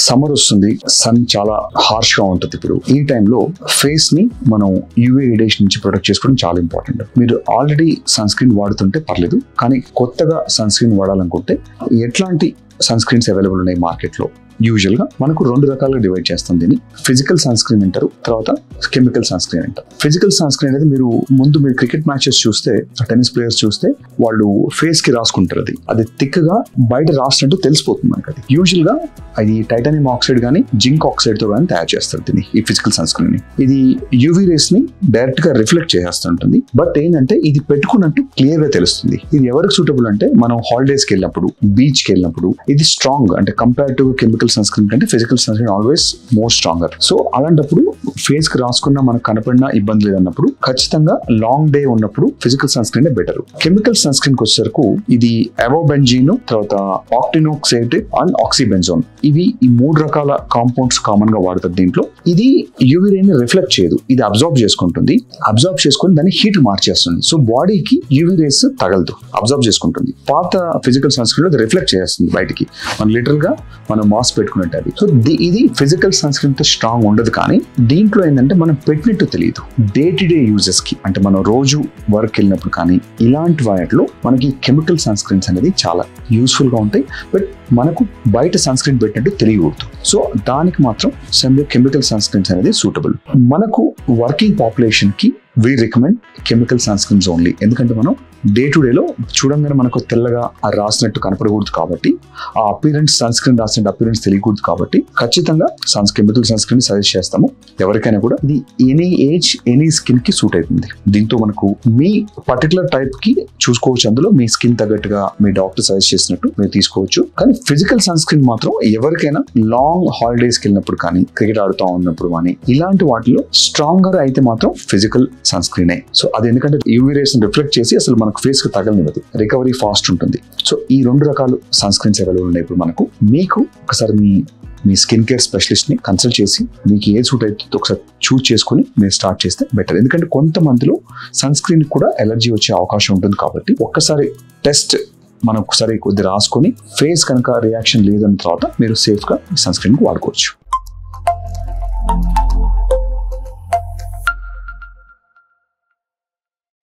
Summer వస్తుంది, sun చాలా harsh గా ఉంటుంది. ఇప్పుడు ఈ టైంలో ఫేస్ ని మనం యూవీ రేడియేషన్ నుంచి ప్రొటెక్ట్ చేసుకోవడం చాలా ఇంపార్టెంట్. మీరు ఆల్రెడీ సన్ స్క్రీన్ వాడుతుంటే పర్లేదు, కానీ కొత్తగా సన్ స్క్రీన్ వాడాలనుకుంటే ఎట్లాంటి సన్ స్క్రీన్స్ అవైలబుల్ ఉన్నాయి మార్కెట్ లో? యూజువల్ గా మనకు 2 రకాలుగా డివైడ్ చేస్తాం దీన్ని. ఫిజికల్ సన్ స్క్రీన్ అంటారు, తర్వాత కెమికల్ సన్ స్క్రీన్ అంటారు. ఫిజికల్ సన్ స్క్రీన్ అనేది ముందు మీరు క్రికెట్ మ్యాచెస్ చూస్తే, టెన్నిస్ ప్లేయర్స్ చూస్తే వాళ్ళు ఫేస్ కి రాసుకుంటారు. అది థిక్ గా బయట రాసినట్టు తెలిసిపోతుంది మనకి. అది యూజువల్ గా అది టైటానియం ఆక్సైడ్ గానీ జింక్ ఆక్సైడ్ తో కానీ తయారు చేస్తారు దీన్ని, ఈ ఫిజికల్ సన్ స్క్రీన్ ని. ఇది యూవీ రేస్ ని డైరెక్ట్ గా రిఫ్లెక్ట్ చేస్తుంటుంది. బట్ ఏంటంటే ఇది పెట్టుకున్నట్టు క్లియర్ గా తెలుస్తుంది. ఇది ఎవరికి సూటబుల్ అంటే మనం హాలిడేస్ కి వెళ్ళినప్పుడు, బీచ్ కి వెళ్ళినప్పుడు ఇది స్ట్రాంగ్, అంటే compare to chemical sunscreen కంటే physical sunscreen always more stronger. So అలాంటప్పుడు ఫేస్ కి రాసుకున్నా మనకు కనపడినా ఇబ్బంది లేదన్నప్పుడు ఖచ్చితంగా లాంగ్ డే ఉన్నప్పుడు physical sunscreen better. Chemical sunscreen కి వచ్చేసరికి ఇది అవోబెంజీన్, తర్వాత ఆక్టినోక్సేట్ అండ్ ఆక్సిబెంజోన్, ఇవి ఈ 3 రకాల కాంపౌండ్స్ కామన్ గా వాడతారు దీంట్లో. ఇది యూవీ రే ని రిఫ్లెక్ట్ చేయదు, ఇది అబ్జార్బ్ చేసుకుంటుంది. అబ్జార్బ్ చేసుకుని దాన్ని హీట్ మార్చేస్తుంది. సో బాడీకి యూవీ రేస్ తగలదు, అబ్జార్బ్ చేసుకుంటుంది. పాత ఫిజికల్ సన్ స్క్రీన్ లో రిఫ్లెక్ట్ చేస్తుంది బయటికి, మనం లిటరల్ గా మనం మాస్క్ పెట్టుకున్నట్టు. అది సో ఇది ఫిజికల్ సన్ స్క్రీన్ తో స్ట్రాంగ్ ఉండదు. కానీ దీంట్లో ఏంటంటే మనం పెట్టినట్టు తెలియదు. డే టు డే యూజెస్ కి, అంటే మనం రోజు వర్క్ వెళ్ళినప్పుడు కానీ ఇలాంటి వాటిలో మనకి కెమికల్ సన్ స్క్రీన్స్ అనేది చాలా యూస్ఫుల్ గా ఉంటాయి. బట్ మనకు బయట సన్ స్క్రీన్ పెట్టినట్టు తెలియకూడదు. సో దానికి మాత్రం కెమికల్ సన్ స్క్రీన్స్ అనేది సూటబుల్. మనకు వర్కింగ్ పాపులేషన్ కి we recommend chemical sunscreens only. ఎందుకంటే మనం డే టు డేలో చూడంగానే మనకు తెల్లగా రాసినట్టు కనపడకూడదు కాబట్టి, ఆ అపీరెన్స్ సన్ స్క్రీన్ రాసినట్టు అపీరెన్స్ తెలియకూడదు కాబట్టి ఖచ్చితంగా కెమికల్ సన్ స్క్రీన్ సజెస్ట్ చేస్తాము ఎవరికైనా కూడా. ఇది ఎనీ ఏజ్ ఎనీ స్కిన్ కి సూట్ అవుతుంది. దీంతో మనకు మీ పర్టికులర్ టైప్ కి చూసుకోవచ్చు, అందులో మీ స్కిన్ తగ్గట్టుగా మీ డాక్టర్ సజెస్ట్ చేసినట్టు మీరు తీసుకోవచ్చు. కానీ ఫిజికల్ సన్ స్క్రీన్ మాత్రం ఎవరికైనా లాంగ్ హాలిడేస్ కి వెళ్ళినప్పుడు కానీ, క్రికెట్ ఆడుతూ ఉన్నప్పుడు కానీ, ఇలాంటి వాటిలో స్ట్రాంగర్ అయితే మాత్రం ఫిజికల్ సన్ స్క్రీనే. సో అది ఎందుకంటే యూవీ రేస్ రిఫ్లెక్ట్ చేసి అసలు మనకు ఫేస్ కి తగలనివ్వదు, రికవరీ ఫాస్ట్ ఉంటుంది. సో ఈ 2 రకాలు సన్ స్క్రీన్స్ అవైలబుల్ ఉన్నాయి ఇప్పుడు మనకు. మీకు ఒకసారి మీ స్కిన్ కేర్ స్పెషలిస్ట్ ని కన్సల్ట్ చేసి మీకు ఏ సూట్ అవుతుందో ఒకసారి చూస్ చేసుకుని మీరు స్టార్ట్ చేస్తే బెటర్. ఎందుకంటే కొంతమందిలో సన్ స్క్రీన్ కూడా ఎలర్జీ వచ్చే అవకాశం ఉంటుంది కాబట్టి ఒక్కసారి టెస్ట్ మనం ఒకసారి కొద్దిగా రాసుకొని ఫేస్ కనుక రియాక్షన్ లేదన్న తర్వాత మీరు సేఫ్ గా సన్ స్క్రీన్ వాడుకోవచ్చు.